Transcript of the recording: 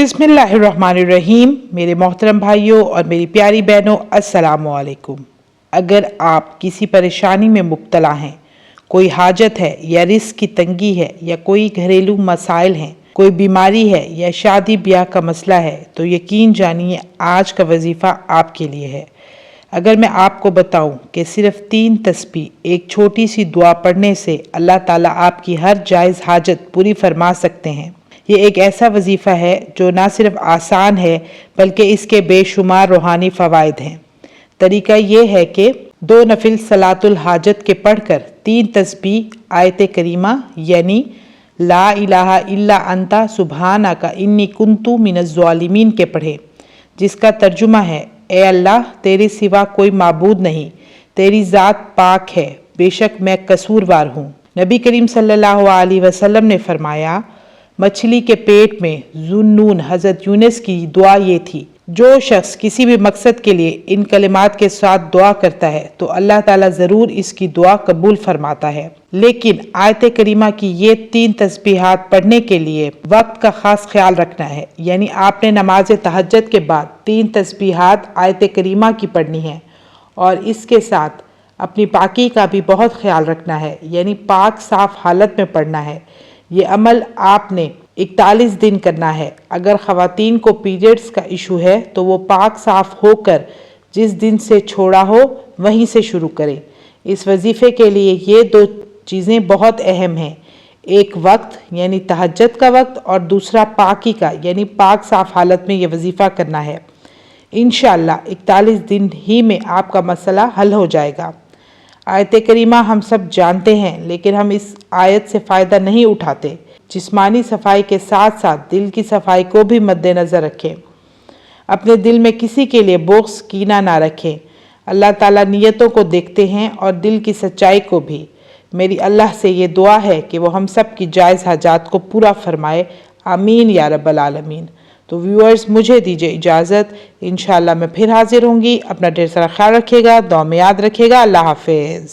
बिस्मिल्लाहिर्रहमानिर्रहीम। मेरे मोहतरम भाइयों और मेरी प्यारी बहनों, अस्सलामु अलैकुम। अगर आप किसी परेशानी में मुब्तला हैं, कोई हाजत है या रिस्क की तंगी है या कोई घरेलू मसाइल हैं, कोई बीमारी है या शादी ब्याह का मसला है, तो यकीन जानिए आज का वजीफ़ा आपके लिए है। अगर मैं आपको बताऊं कि सिर्फ 3 तस्बीह, एक छोटी सी दुआ पढ़ने से अल्लाह ताला आपकी हर जायज़ हाजत पूरी फरमा सकते हैं। ये एक ऐसा वजीफ़ा है जो ना सिर्फ आसान है बल्कि इसके बेशुमार रूहानी फ़वाइद हैं। तरीका ये है कि 2 नफिल सलातुल हाजत के पढ़कर 3 तस्बीह आयत करीमा यानी ला इलाहा इल्ला अंता सुबहानका इन्नी कुन्तु मिनज़्ज़ालिमीन के पढ़ें, जिसका तर्जुमा है, ए अल्लाह, तेरे सिवा कोई माबूद नहीं, तेरी ज़ात पाक है, बेशक मैं कसूरवार हूँ। नबी करीम सल्लल्लाहु अलैहि वसल्लम ने फरमाया, मछली के पेट में ज़ुन्नून हज़रत यूनुस की दुआ ये थी, जो शख्स किसी भी मकसद के लिए इन कलिमात के साथ दुआ करता है तो अल्लाह ताला ज़रूर इसकी दुआ कबूल फरमाता है। लेकिन आयत करीमा की ये 3 तस्बीहात पढ़ने के लिए वक्त का ख़ास ख्याल रखना है, यानी आपने नमाज तहज्जुद के बाद 3 तस्बीहात आयत करीमा की पढ़नी है और इसके साथ अपनी पाकी का भी बहुत ख्याल रखना है, यानी पाक साफ हालत में पढ़ना है। ये अमल आपने 41 दिन करना है। अगर ख़वातीन को पीरियड्स का इशू है तो वो पाक साफ होकर जिस दिन से छोड़ा हो वहीं से शुरू करें। इस वजीफ़े के लिए ये 2 चीज़ें बहुत अहम हैं, एक वक्त यानी तहज्जुद का वक्त और दूसरा पाकी का यानी पाक साफ हालत में ये वजीफ़ा करना है। इंशाअल्लाह 41 दिन ही में आपका मसला हल हो जाएगा। आयत करीमा हम सब जानते हैं, लेकिन हम इस आयत से फ़ायदा नहीं उठाते। जिस्मानी सफाई के साथ साथ दिल की सफाई को भी मद्देनज़र रखें। अपने दिल में किसी के लिए बुग़्ज़ कीना ना रखें। अल्लाह ताला नियतों को देखते हैं और दिल की सच्चाई को भी। मेरी अल्लाह से ये दुआ है कि वो हम सब की जायज़ हाजात को पूरा फरमाए। आमीन या रब्बल आलमीन। तो व्यूअर्स, मुझे दीजिए इजाज़त। इंशाअल्लाह मैं फिर हाजिर होंगी। अपना ढेर सारा ख्याल रखिएगा, दुआ में याद रखिएगा। अल्लाह हाफ़िज़।